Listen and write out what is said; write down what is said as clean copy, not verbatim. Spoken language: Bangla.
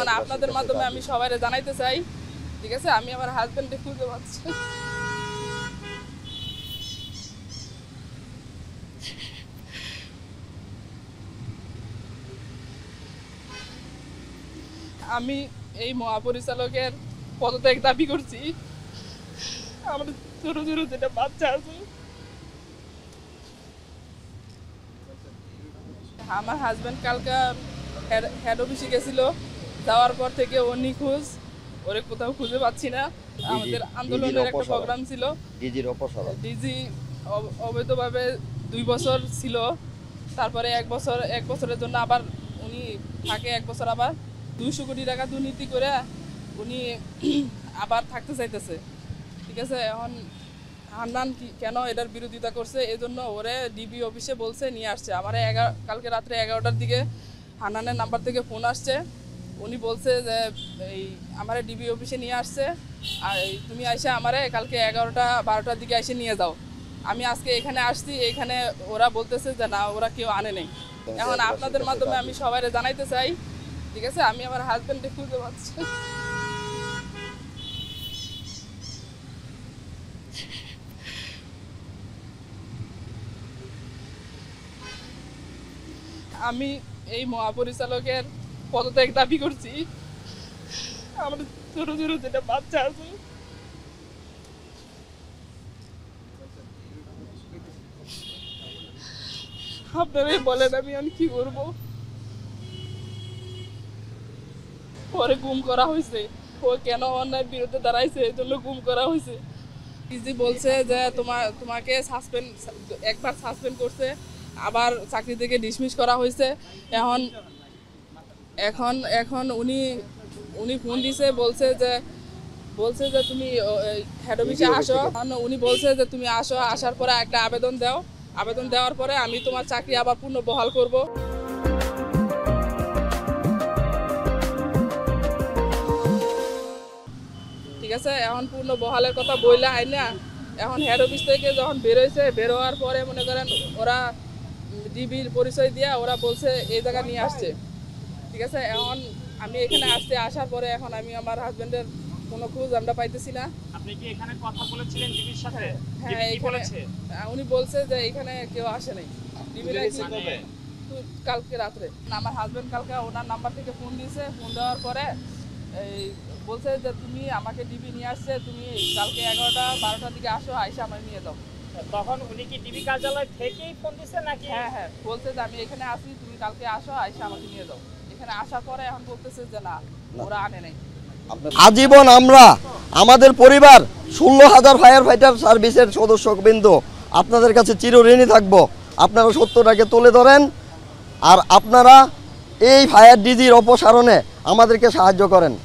এখন আপনাদের মাধ্যমে আমি সবাইকে জানাইতে চাই, ঠিক আছে, আমি আমার হাজবেন্ডকে খুঁজে পাচ্ছি। আমি এই মহাপরিচালকের পদত্যাগ দাবি করছি। আমার ছোট ছোট যেটা বাচ্চা আছে, আমার হাজবেন্ড কালকে হেড অফিসে গেছিল, যাওয়ার পর থেকে ও নিখোঁজ, ওরে কোথাও খুঁজে পাচ্ছি না। আমাদের আন্দোলনের একটা প্রোগ্রাম ছিল, ডিজি অবৈধভাবে 2 বছর ছিল, তারপরে 1 বছরের জন্য আবার উনি থাকে 1 বছর, আবার 200 কোটি টাকা দুর্নীতি করে উনি আবার থাকতে চাইতেছে, ঠিক আছে। এখন হান্নান কেন এটার বিরোধিতা করছে, এজন্য ওরে ডিবি অফিসে বলছে নিয়ে আসছে। আমার কালকে রাত্রে 11টার দিকে হান্নানের নাম্বার থেকে ফোন আসছে, উনি বলছে যে এই আমারে ডিবি অফিসে নিয়ে আসছে, আর তুমি আইসে আমারে কালকে 11টা 12টার দিকে এসে নিয়ে যাও। আমি আজকে এখানে আসছি, এখানে ওরা বলতেছে যে না, ওরা কেউ আনে নেই। এখন আপনাদের মাধ্যমে আমি সবাইকে জানাইতে চাই, ঠিক আছে, আমি আমার হাজবেন্ডকে খুঁজে পাচ্ছি। আমি এই মহাপরিচালকের পদত্যাগ দাবি করছি। আমার ছোট ছোট যেটা বাচ্চা আছে, আপনারাই বলেন আমি কি করব। পরে গুম করা হয়েছে, ও কেন অন্যায়ের বিরুদ্ধে দাঁড়াইছে, এই জন্য গুম করা হয়েছে। ইজি বলছে যে তোমাকে একবার সাসপেন্ড করছে, আবার চাকরি থেকে ডিসমিস করা হয়েছে। এখন এখন এখন উনি ফোন দিছে, বলছে যে তুমি হেড অফিসে আসো। উনি বলছে যে তুমি আসো, আসার পরে একটা আবেদন দাও, আবেদন দেওয়ার পরে আমি তোমার চাকরি আবার পূর্ণ বহাল করব। ঠিক আছে, এখন পূর্ণ বহালের কথা বইলে আই না। এখন হেড অফিস থেকে যখন বেরোইছে, বেরোয়ার পরে মনে করেন ওরা ডিবির পরিচয় দিয়ে ওরা বলছে এই জায়গা নিয়ে আসছে, ঠিক আছে। এখন আমি এখানে আসতে আসার পরে এখন আমি আমার হাজবেন্ডের কোনো খোঁজ আমরা পাইতেছি না। আপনি কি এখানে কথা বলেছিলেন ডিবির সাথে? হ্যাঁ, এই বলেছে, উনি বলছে যে এখানে কেউ আসে নাই। ডিবি কালকে রাত্রে আমার হাজবেন্ড কালকে ওনার নাম্বার থেকে ফোন দিয়েছে, ফোন দেওয়ার পরে এই বলছে যে তুমি আমাকে ডিবি নিয়ে আসছে, তুমি কালকে 11টা 12টার দিকে আসো, আইসা আমার নিয়ে যাও। তখন উনি কি ডিবি কার্যালয় থেকেই ফোন দিছে নাকি? হ্যাঁ, বলছে যে আমি এখানে আসি, তুমি কালকে আসো, আইসা আমাকে নিয়ে যাও। এখানে আসার পরে এখন বলতেছে যে না, ওরা আনে নাই। আজীবন আমরা আমাদের পরিবার 16,000 ফায়ার ফাইটার সার্ভিসের সদস্যবৃন্দ আপনাদের কাছে চিরঋণী থাকবো। আপনারা সত্যটাকে তুলে ধরেন, আর আপনারা এই ফায়ার ডিজির অপসারণে আমাদেরকে সাহায্য করেন।